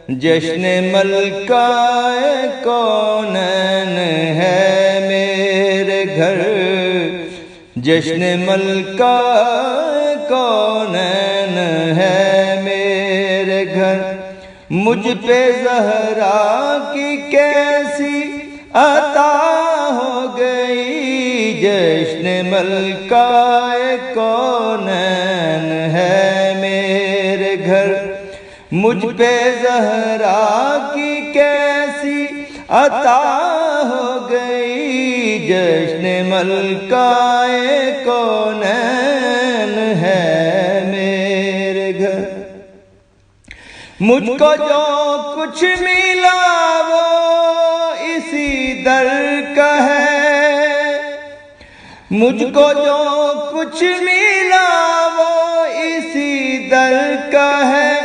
جشن ملکہ کونین ہے میرے گھر، جشن ملکہ کونین ہے میرے گھر۔ مجھ پہ زہرا کی کیسی عطا ہو گئی، جشن ملکہ کونین ہے میرے گھر۔ مجھ پہ زہرا کی کیسی عطا ہو گئی، جشن ملکہ کونین ہے میرے گھر۔ مجھ کو جو کچھ ملا وہ اسی در کا ہے، مجھ کو جو کچھ ملا وہ اسی در کا ہے۔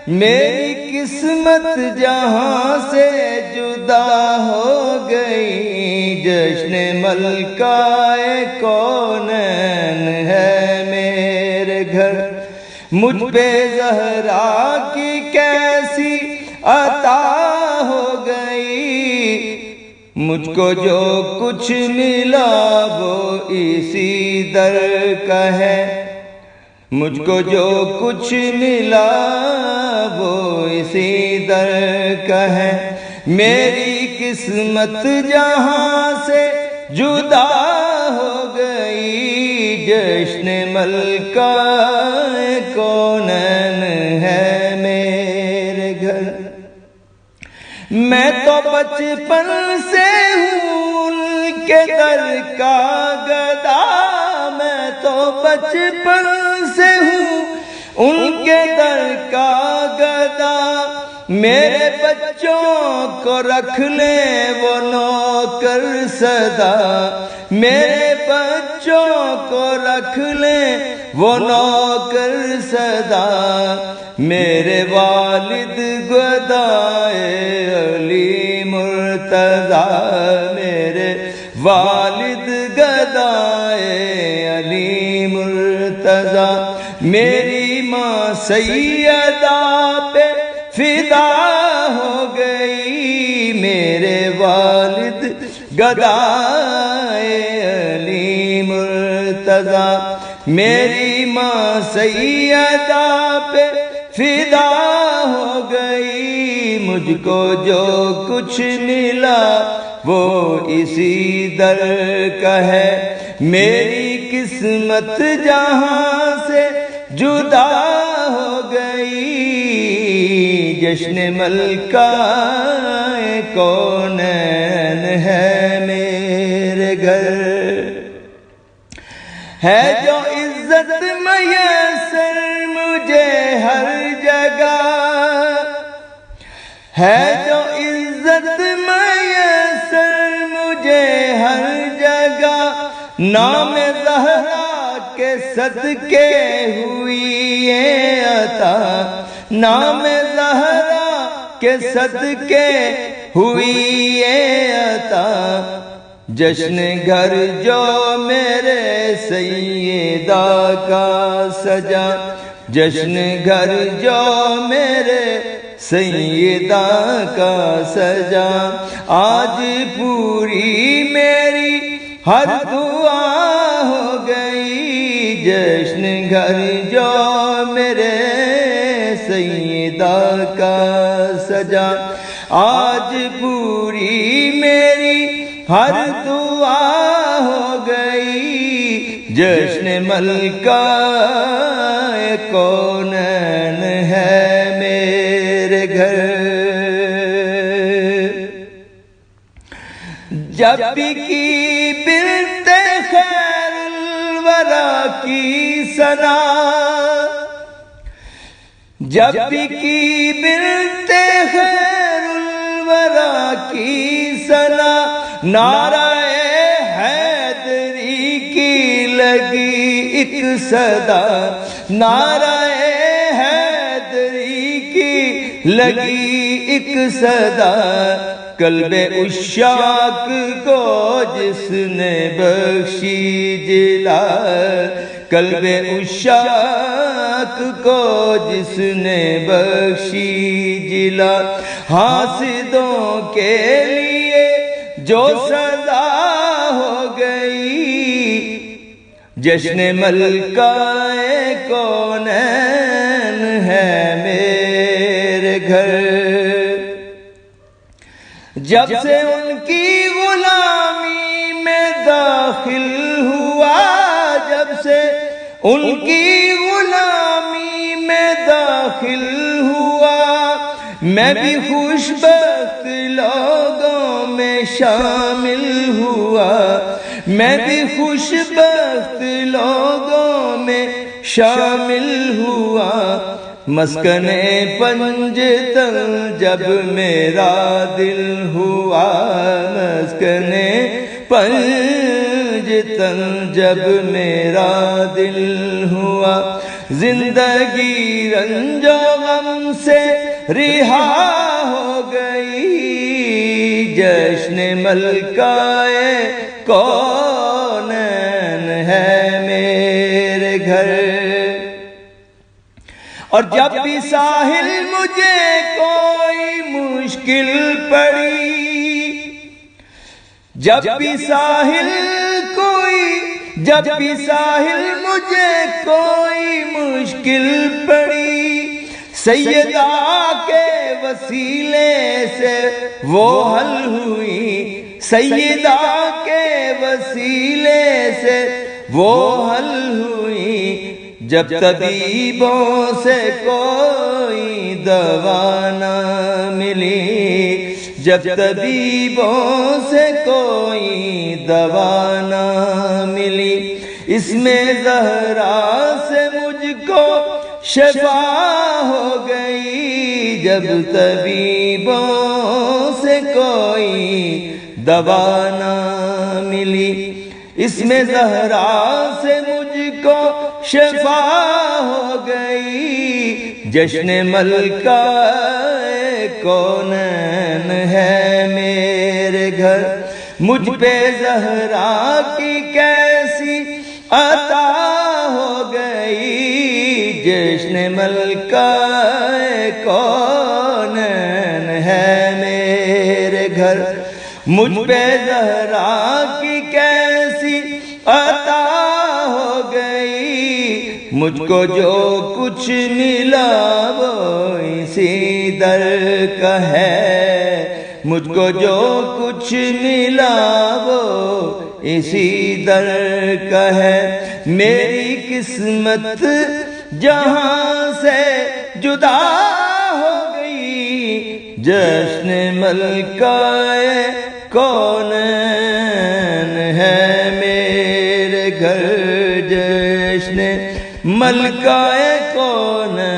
میری قسمت جہاں سے جدا ہو گئی، جشن ملکہ کونین ہے میرے گھر۔ مجھ پہ زہرا کی کیسی عطا ہو گئی، مجھ کو جو کچھ ملا وہ اسی در کا ہے۔ مجھ کو جو کچھ ملا وہ اسی در کا ہے۔ میری قسمت جہاں سے جدا ہو گئی، جشن ملکہ کونین ہے میرے گھر۔ میں تو بچپن سے ہوں ان کے در کا گدا، میں تو بچپن سے ہوں ان کے در کا گدا۔ میرے بچوں کو رکھ لیں وہ نوکر سدا، میرے بچوں کو رکھ لیں وہ نوکر سدا۔ میرے والد گدائے علی مرتضیٰ، میرے والد گدائے علی مرتضیٰ۔ میری ماں سیدہ پہ فدا ہو گئی، میرے والد گدائے علی مرتضیٰ۔ میری ماں سیدہ پہ فدا ہو گئی، مجھ کو جو کچھ ملا وہ اسی در کا ہے۔ میری قسمت جہاں سے جدا ہو گئی، جشن ملکہ کونین ہے میرے گھر۔ ہے جو عزت میسر مجھے ہر جگہ، ہے جو عزت میسر مجھے ہر جگہ، نام زہرا کے صدقے ہوئی یہ عطا، نام زہرا کے صدقے ہوئی یہ عطا۔ جشن گھر جو میرے سیدہ کا سجا، جشن گھر جو میرے سیدہ کا سجا۔ آج پوری میری ہر دعا ہو گئی، جشن گھر جو میرے سیدہ کا سجا۔ آج پوری میری ہر دعا ہو گئی، جشن ملکہ کونین ہے میرے گھر۔ جب کی بنت خیر الورا کی ثنا، جب کی بنت خیر الورا کی ثنا، نعرہ حیدری کی لگی ایک صدا، نعرہ حیدری کی لگی ایک صدا۔ قلب عشاق کو جس نے بخشی جلال، قلب عشاق کو جس نے بخشی جلا، حاسدوں کے لیے جو سزا ہو گئی، جشن ملکہ کونین ہے میرے گھر۔ جب سے ان کی غلامی میں داخل ہوا، جب سے ان کی غلامی میں داخل ہوا، میں بھی خوش بخت لوگوں میں شامل ہوا، میں بھی خوش بخت لوگوں میں شامل ہوا۔ مسکن پنجتن جب میرا دل ہوا، مسکن پنجتن جب میرا دل ہوا، زندگی رنج و غم سے رہا ہو گئی، جشن ملکہ کونین ہے میرے گھر۔ اور جب بھی ساحل مجھے کوئی مشکل پڑی، جب بھی ساحل مجھے کوئی مشکل پڑی، سیدہ کے وسیلے سے وہ حل ہوئی، سیدہ کے وسیلے سے وہ حل ہوئی۔ جب طبیبوں سے کوئی دوا نہ ملی، جب طبیبوں سے کوئی دوا نہ ملی، اس میں زہرا سے مجھ کو شفا ہو گئی، جب طبیبوں سے کوئی دوا نہ ملی، اس میں زہرا سے مجھ کو شفا ہو گئی، جشن ملکہ کونین ہے میرے گھر۔ مجھ پہ زہرا کی کیسی عطا ہو گئی، جشن ملکہ کونین ہے میرے گھر۔ مجھ پہ زہرا کی کیسی عطا ہو گئی، مجھ کو جو کچھ ملا وہ اسی در کا ہے، مجھ کو جو کچھ ملا وہ اسی در کا ہے۔ میری قسمت جہاں سے جدا ہو گئی، جشن ملکہ کونین ہے میرے گھر، جشن ملکہ کونین